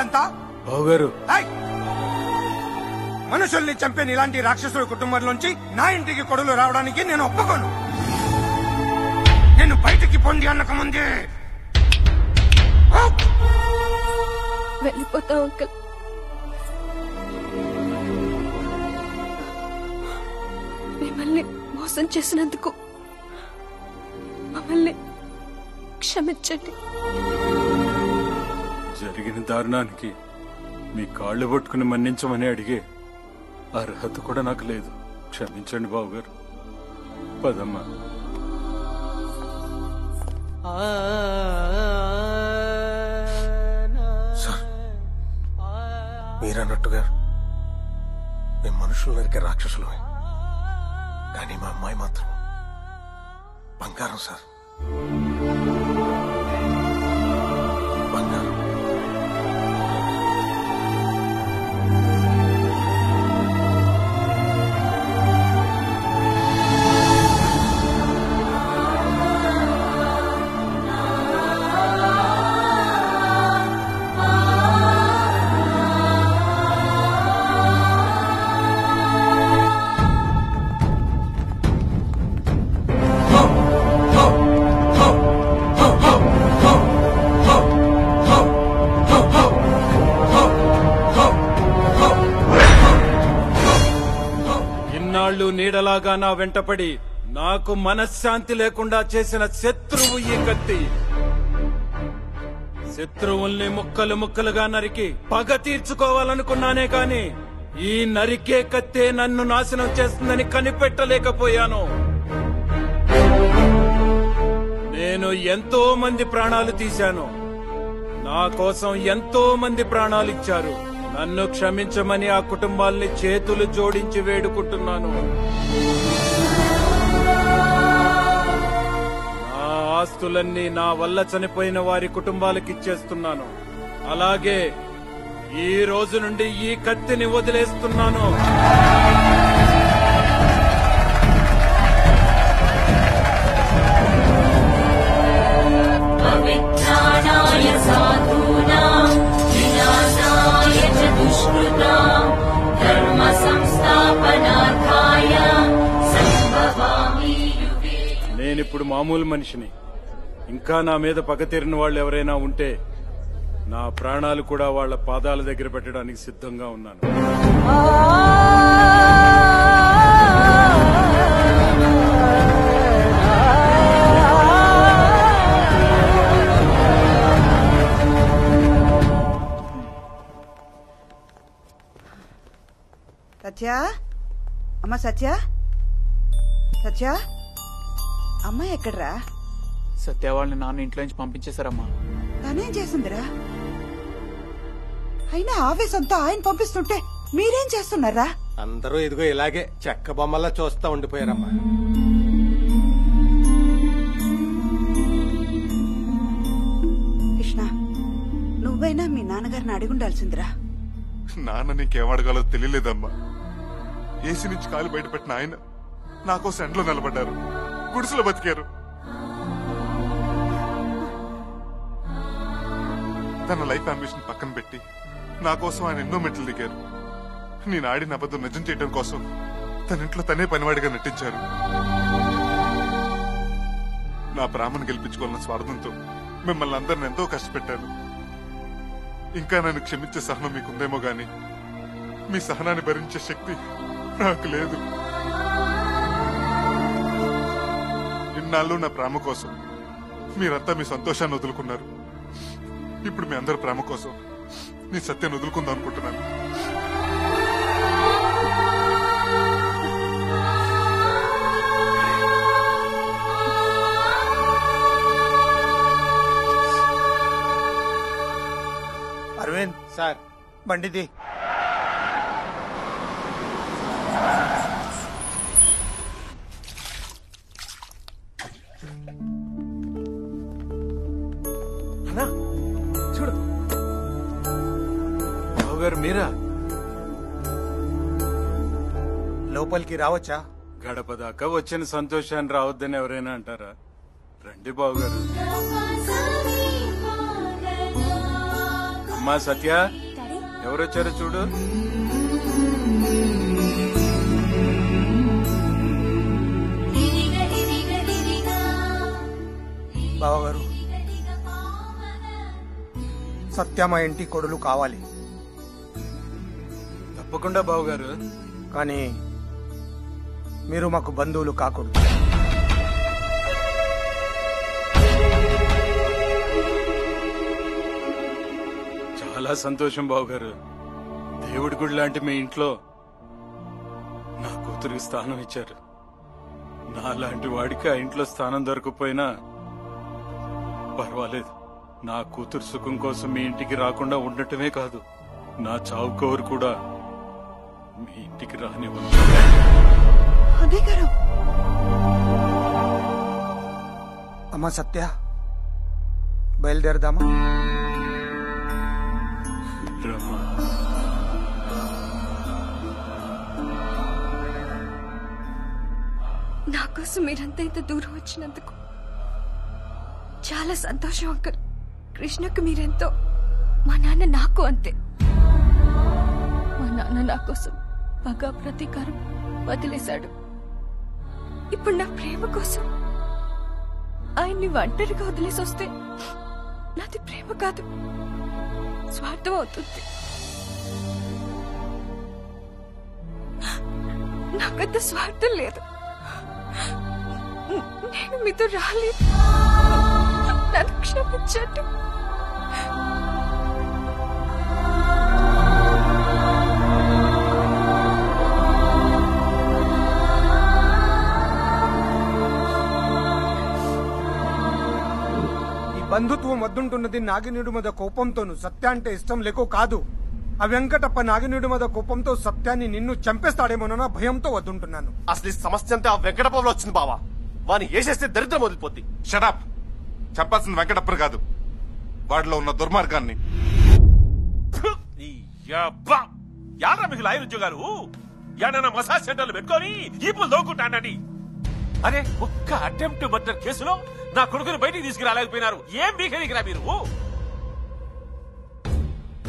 మీరంతా? బావగారు, మనుషుల్ని చంపిన ఇలాంటి రాక్షసుల కుటుంబంలోంచి నా ఇంటికి కొడులు రావడానికి నేను ఒప్పుకోను. నేను బయటికి పొంది అన్నక ముందే వెళ్ళిపోతాం అంకుల్. మిమ్మల్ని మోసం చేసినందుకు మమ్మల్ని క్షమించండి. జరిగిన దారుణానికి మీ కాళ్ళు పట్టుకుని మన్నించమని అడిగే అర్హత కూడా నాకు లేదు. క్షమించండి బావగారు. పదమ్మా. సార్, మీరన్నట్టుగా మేము మనుషులు నరికే రాక్షసులమే, కానీ మా అమ్మాయి మాత్రం బంగారం సార్, బంగారం. నీడలాగా నా వెంటపడి నాకు మనశ్శాంతి లేకుండా చేసిన శత్రువు ఈ కత్తి. శత్రువుల్ని ముక్కలు ముక్కలుగా నరికి పగ తీర్చుకోవాలనుకున్నానే కాని ఈ నరికే కత్తే నన్ను నాశనం చేస్తుందని కనిపెట్టలేకపోయాను. నేను ఎంతో మంది ప్రాణాలు తీశాను. నా కోసం ఎంతో మంది ప్రాణాలు ఇచ్చారు. నన్ను క్షమించమని ఆ కుటుంబాల్ని చేతులు జోడించి వేడుకుంటున్నాను. నా ఆస్తులన్నీ నా వల్ల చనిపోయిన వారి కుటుంబాలకు ఇచ్చేస్తున్నాను. అలాగే ఈ రోజు నుండి ఈ కత్తిని వదిలేస్తున్నాను. నేనిప్పుడు మామూలు మనిషిని. ఇంకా నా మీద పగ తీరిన వాళ్ళు ఎవరైనా ఉంటే నా ప్రాణాలు కూడా వాళ్ల పాదాల దగ్గర పెట్టడానికి సిద్ధంగా ఉన్నాను. సత్య, అమ్మ సత్య, సత్య, అమ్మాయి ఎక్కడ్రా? సత్య వాళ్ళని నాన్న ఇంట్లో నుంచి పంపించేశారమ్మా. తనేం చేసిందిరా? అయినా ఆవేశంతో ఆయన పంపిస్తుంటే మీరేం చేస్తున్నారా? అందరూ ఇదిగో ఇలాగే చెక్క బొమ్మల్లా చూస్తా ఉండిపోయారమ్మా. కృష్ణ, నువ్వైనా మీ నాన్నగారిని అడిగుండాల్సిందిరా. నాన్న నీకేమడగాలో తెలియలేదమ్మా. ఏసీ నుంచి కాలు బయటపెట్టిన ఆయన నాకోసం ఎండలో నిలబడ్డారు, గుడిసెలో బతికారు. తన లైఫ్ అంబిషన్ పక్కన పెట్టి నా కోసం ఆయన ఎన్నో మెట్లు దిగారు. నేను ఆడిన అబద్ధం నిజం చేయడం కోసం తన ఇంట్లో తనే పనివాడిగా నటించారు. నా ప్రేమను గెలిపించుకోవాలన్న స్వార్థంతో మిమ్మల్ని అందరిని ఎంతో కష్టపెట్టాను. ఇంకా నన్ను క్షమించే సహనం మీకుందేమో గాని మీ సహనాన్ని భరించే శక్తి నాకు లేదు. ఇన్నాళ్ళు నా ప్రేమ కోసం మీరంతా మీ సంతోషాన్ని వదులుకున్నారు. ఇప్పుడు మీ అందరి ప్రేమ కోసం నీ సత్యాన్ని వదులుకుందాం అనుకుంటున్నాను. అరవింద్ సార్, బండిది. చూడు బావగారు, మీరా? లోపలికి రావచ్చా? గడప దాకా వచ్చిన సంతోషాన్ని రావద్దని ఎవరైనా అంటారా? రండి బావగారు. అమ్మా సత్య, ఎవరొచ్చారో చూడు. బావగారు, సత్య మా ఇంటి కొడులు కావాలి. తప్పకుండా బావగారు. కానీ మీరు మాకు బంధువులు కాకూడదు. చాలా సంతోషం బావగారు. దేవుడి గుడి లాంటి మీ ఇంట్లో నా కూతురికి స్థానం ఇచ్చారు. నాలాంటి వాడికి ఆ ఇంట్లో స్థానం దొరకపోయినా పర్వాలేదు. నా కూతురు సుఖం కోసం మీ ఇంటికి రాకుండా ఉండటమే కాదు, నా చావు కోరు కూడా మీ ఇంటికి రానివ్వను. అన్నయ్య గారు, అమ్మా సత్య, బయలుదేరదామా? రమ్మా. నా కోసం మీరంతా ఇంత దూరం వచ్చినందుకు చాలా సంతోషం అంకుల్. కృష్ణకు మీరెంతో, మా నాన్న నాకు అంతే. మా నాన్న నా కోసం పగ ప్రతీకారం వదిలేశాడు. ఇప్పుడు నా ప్రేమ కోసం ఆయన్ని ఒంటరిగా వదిలేసి వస్తే నాది ప్రేమ కాదు, స్వార్థం అవుతుంది. నాకంత స్వార్థం లేదు. నేను మీతో రాలేదు, నన్ను క్షమించండి. బంధుత్వం వద్దుంటున్నది నాగినుడి మీద కోపంతోను, సత్య అంటే ఇష్టం లేకో కాదు. ఆ వెంకటప్ప నాగినుడి మీద కోపంతో సత్యాన్ని నిన్ను చంపేస్తాడేమోనన్న భయంతో వద్దుంటున్నాను. అసలు ఈ సమస్య అంతా ఆ వెంకటప్పలో వచ్చింది బావా. వాని వేసేస్తే దరిద్రం వదిలిపోద్ది. షటప్. చెప్పాల్సింది వెంకటప్పని కాదు, వాడిలో ఉన్న దుర్మార్గాన్ని. యారా మీకు లాయర్ ఉద్యోగాలు యాడన్నా మసాజ్ సెంటర్లు పెట్టుకొని ఇప్పుడు దోకుంటానని. అరే ఒక్క అటెంప్ట్ మర్డర్ కేసులో నా కొడుకుని బయటికి తీసుకురాలేకపోయినారు. ఏం బీకరికిరా మీరు?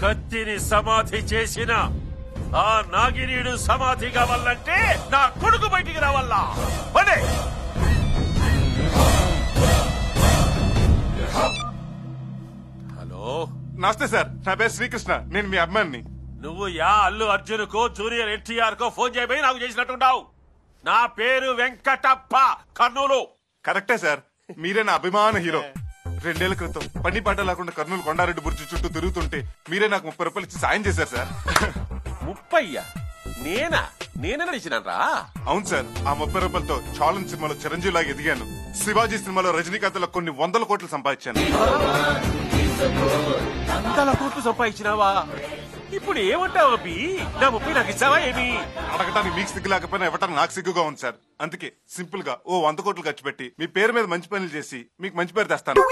కత్తిని సమాధి చేసిన ఆ నాగినీడు సమాధి కావాలంటే నా కొడుకు బయటికి రావాలా? అదే హలో, నమస్తే సార్, నా పేరు శ్రీకృష్ణ, నేను మీ అమ్మాయిని. నువ్వు యా అల్లు అర్జున్ కో జూనియర్ ఎన్టీఆర్ కో ఫోన్ చేయబోయి నాకు చేసినట్టున్నావు. నా పేరు వెంకటప్ప, కర్నూలు. కరెక్టే సార్, మీరే నా అభిమాన హీరో. 2 ఏళ్ల క్రితం పని పాట లేకుండా కర్నూలు కొండారెడ్డి బుర్జి చుట్టూ తిరుగుతుంటే మీరే నాకు 30 రూపాయలు ఇచ్చి సాయం చేశారు సార్. 30? నేనే నడిచినారా? అవును సార్, ఆ 30 రూపాయలతో ఛాలెంజ్ సినిమాలో చిరంజీవి లాగా ఎదిగాను. శివాజీ సినిమాలో రజనీకాంత్ లో కొన్ని 100 కోట్లు సంపాదించాను. 100 కోట్లు సంపాదించినావా? ఇప్పుడు ఏమంటావు అబ్బి? నా 30 నాకు ఇచ్చావా ఏమి? అడగటానికి మీకు సిగ్గు లేకపోయినా ఇవ్వటానికి నాకు సిగ్గుగా ఉంది సార్. అందుకే సింపుల్ గా ఓ 100 కోట్లు ఖర్చు పెట్టి మీ పేరు మీద మంచి పనులు చేసి మీకు మంచి పేరు తెస్తాను.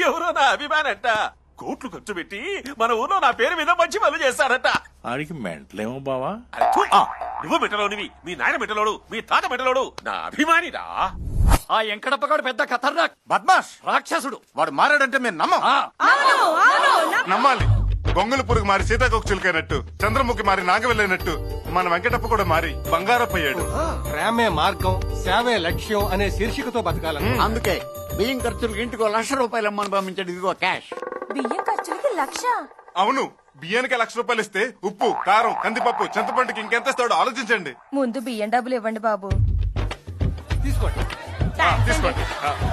ఎవరో నా అభిమానంట కోట్లు ఖర్చు పెట్టి మన ఊర్లో నా పేరు మీద మంచి పనులు చేస్తారట. ఆడికి మెంటలేమో బావా. నువ్వు మెట్టలోనివి, మీ నాయన మెట్టలోడు, మీ తాత మెట్టలోడు. నా అభిమానిరా. ఆ వెంకటప్పగాడు పెద్ద ఖతర్నాక్ బద్మాష్ రాక్షసుడు. వాడు మారాడంటే మేము నమ్మాలి. గొంగుల పురుగు మారి సీతాకోక చిలుకైనట్టు, చంద్రముఖి మారి నాగవెళ్ళైనట్టు మన వెంకటప్ప కూడా మారి బంగారప్పయ్యాడు. ప్రేమే మార్గం, సేవే లక్ష్యం అనే శీర్షికతో బతకాలని. అందుకే బియ్యం ఖర్చులకు ఇంటికి 1,00,000 రూపాయలు అమ్మని పంపించాడు. ఇదిగో క్యాష్. బియ్యం ఖర్చులకి 1,00,000? అవును, బియ్యానికి 1,00,000 రూపాయలు ఇస్తే ఉప్పు, కారం, కందిపప్పు, చింతపండుకి ఇంకెంత ఇస్తాడో ఆలోచించండి. ముందు బియ్యం డబ్బులు ఇవ్వండి బాబు. తీసుకోండి. తీసుకోండి.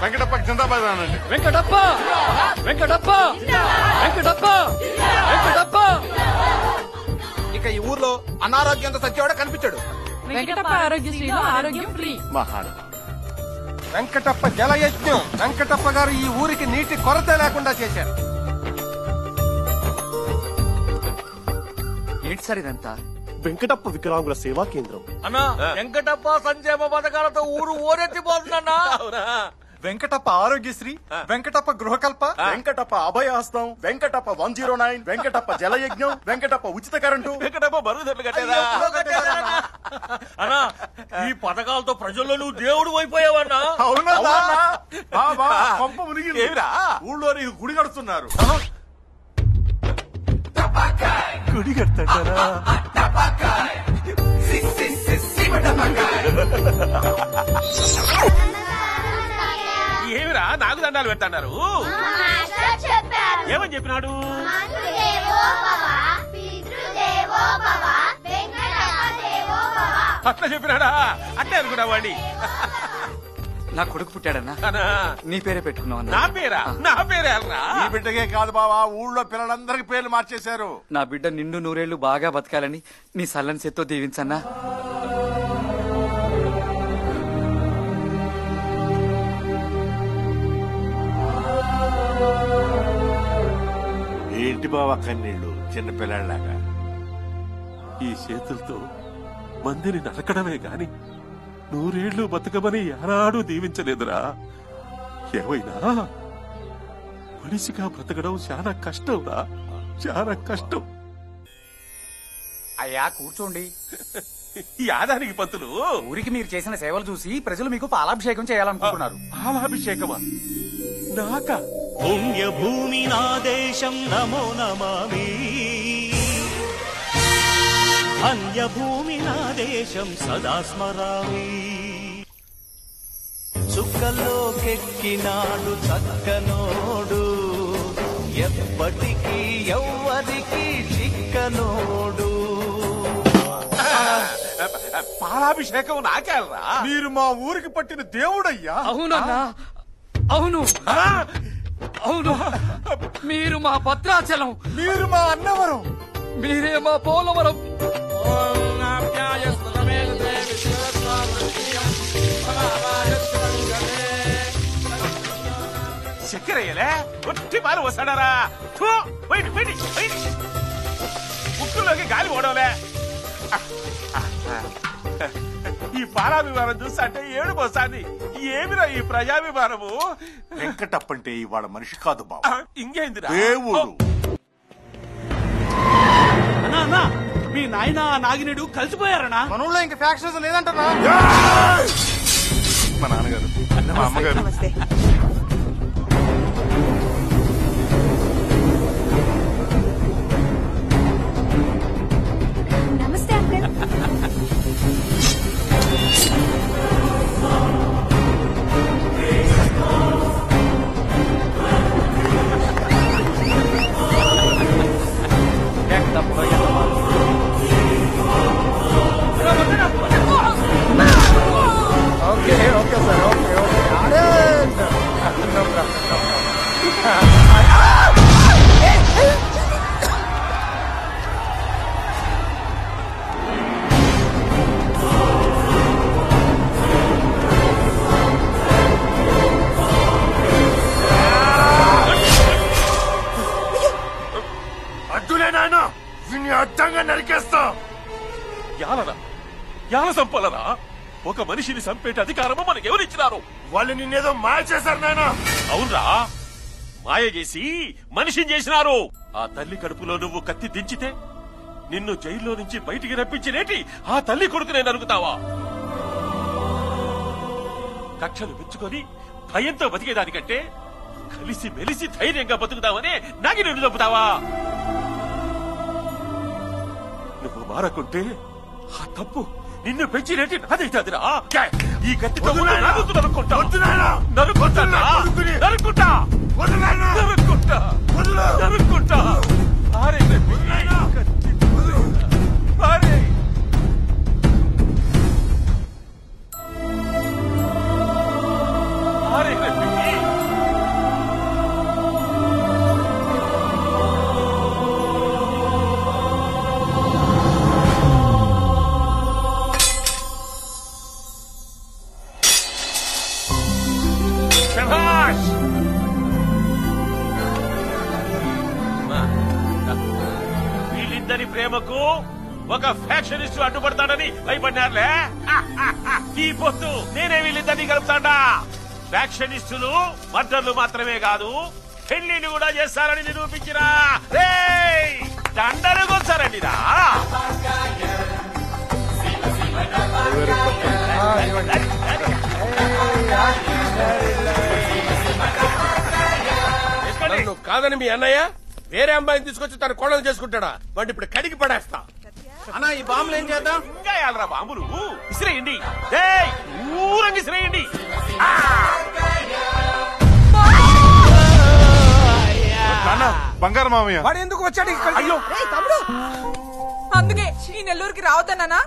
వెంకటప్ప జిందాబాద్ అనండి. వెంకటప్ప వెంకటప్ప వెంకటప్ప వెంకటప్ప. ఇక ఈ ఊర్లో అనారోగ్యంతో సచ్చేవాడు కనిపించాడు. వెంకటప్ప ఆరోగ్యశ్రీలో ఆరోగ్యం ఫ్రీ. వెంకటప్ప జలయజ్ఞం. వెంకటప్ప గారు ఈ ఊరికి నీటి కొరత లేకుండా చేశారు. ఏంటి సార్ ఇదంతా? వెంకటప్ప వికలాంగుల సేవా కేంద్రం. అన్నా వెంకటప్ప సంక్షేమ పథకాలతో ఊరు ఓరెత్తిపోతుందన్నా. వెంకటప్ప ఆరోగ్యశ్రీ, వెంకటప్ప గృహకల్ప, వెంకటప్ప అభయహస్తం, వెంకటప్ప 109, వెంకటప్ప జలయజ్ఞం, వెంకటప్ప ఉచిత కరెంటు, వెంకటప్ప బరువుదొడ్లు కట్టేదా? అన్నా ఈ పథకాలతో ప్రజల్లో నువ్వు దేవుడు అయిపోయావన్నా. అవునా? ఏమిరా? ఊళ్ళో నీకు గుడి కడుతున్నారు. గుడి కడతాడా? ఏమిరా నాకు దండాలు పెడతాన్నారు? ఏమని చెప్పినాడు? అట్లా చెప్పినాడా? అట్లే అనుకున్నా వాడి. నా కొడుకు పుట్టాడన్నా, నీ పేరే పెట్టుకున్నావు. నా పేరా? నా పేరే అల్రా. ఈ బిడ్డకే కాదు బావా, ఊళ్ళో పిల్లలందరికి పేర్లు మార్చేశారు. నా బిడ్డ నిండు నూరేళ్లు బాగా బతకాలని నీ సల్లని చేత్తో దీవించన్నా. ఏంటి బావా కన్నీళ్ళు చిన్నపిల్లలాగా? ఈ చేతులతో మందిని నరకడమే గాని 100 ఏళ్లు బతకమని ఏనాడు దీవించలేదురా. ఏమైనా మనిషిగా బ్రతకడం చాలా కష్టంరా, చాలా కష్టం. అయ్యా కూర్చోండి. యాదానికి పంతులు, ఊరికి మీరు చేసిన సేవలు చూసి ప్రజలు మీకు పాలాభిషేకం చేయాలనుకుంటున్నారు. పాలాభిషేకమా? నాకా? పుణ్యభూమి నా దేశం నమో నమామి, అన్యభూమి నా దేశం సదా స్మరామి. చుక్కల్లోకెక్కినాడు చక్కనోడు, ఎప్పటికీ ఎవ్వరికి చిక్కనోడు. పాలాభిషేకం నాకేల్రా? మీరు మా ఊరికి పట్టిన దేవుడయ్యా. అవునన్నా, అవును అవును. మీరు మా భద్రాచలం, మీరు మా అన్నవరం, మీరే మా పోలవరం. చక్కెరయ్యలే ఒట్టి పాలు వస్తాడారా? ముక్కుల్లోకి గాలి పోవడంలే. ఈ పాలాభిమానం చూస్తుంటే ఏడుపు వస్తాంది. ఏమిరా ఈ ప్రజాభిమానము? వెంకటప్పంటే ఇవాళ మనిషి కాదు బావా, ఇంకేందిరా దేవుడు. మీ నాయన నాగినేడు కలిసిపోయారనా? మనలో ఇంక ఫ్యాక్షన్స్ లేదంటారా? మా నాన్నగారు, మా అమ్మగారు. నమస్తే. నమస్తే uncle. Okay okay sir, okay okay. అరే నో ప్రాబ్లం. అడ్డులే నాయన, వీణ్ణి అడ్డంగా నరికేస్తా. యాల సంపలరా? ఒక మనిషిని చంపేట అధికారము మనకు ఎవరిచ్చినారు? వాళ్ళు నిన్నేదో మాయ చేశారు నాయన. అవునరా, మాయ చేసి మనిషిని చేసినారు. ఆ తల్లి కడుపులో నువ్వు కత్తి దించితే నిన్ను జైల్లో నుంచి బయటికి రప్పించినేటి ఆ తల్లి కొడుకునే నరుకుతావా? కక్షలు పెంచుకొని భయంతో బతికేదానికంటే కలిసి మెలిసి ధైర్యంగా బతుకుతావనే నాగి నిన్ను చంపుతావా? నువ్వు మారకుంటే ఆ తప్పు నిన్ను పెంచినేటి నాదైతాదిరా. ఈ కత్తితో నరుకుంటా నరుకుంటా నరుకుంటా నరుకుంటా నరుకుంటా. వీళ్ళిద్దరి ప్రేమకు ఒక ఫ్యాక్షనిస్ట్ అడ్డుపడతాడని భయపడినారులే. ఈ పొత్తు నేనే వీళ్ళిద్దరిని కలుపుతాడా. ఫ్యాక్షనిస్టులు మర్డర్లు మాత్రమే కాదు, పెళ్లిళ్ళు కూడా చేస్తారని నిరూపించినా. దండలు కొచ్చారండిరా. కాదని మీ అన్నయ్య వేరే అమ్మాయిని తీసుకొచ్చి తన కోడలు చేసుకుంటాడా? వాడిని ఇప్పుడు కడిగి పడేస్తా. అన్నా ఈ బాంబులు ఏం చేద్దాం? ఇంకా యాలరా బాంబులు ఇసిరేయండి. ఏయ్, ఊరంగి ఇసిరేయండి. బంగారు మామయ్య వాడు ఎందుకు వచ్చాడు ఇక్కడ? అయ్యో తమ్ముడు, అందుకే ఈ నెల్లూరుకి రావద్దన్నా.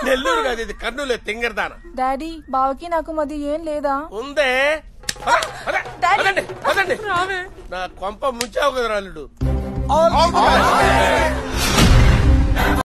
నెల్లూరు కాదు, ఇది కర్నూలు. తింగరదాన. డాడీ బావకి నాకు మధ్య ఏం లేదా? ఉందే. పదండి. నా కొంప ముంచావు కదా రాలుడు.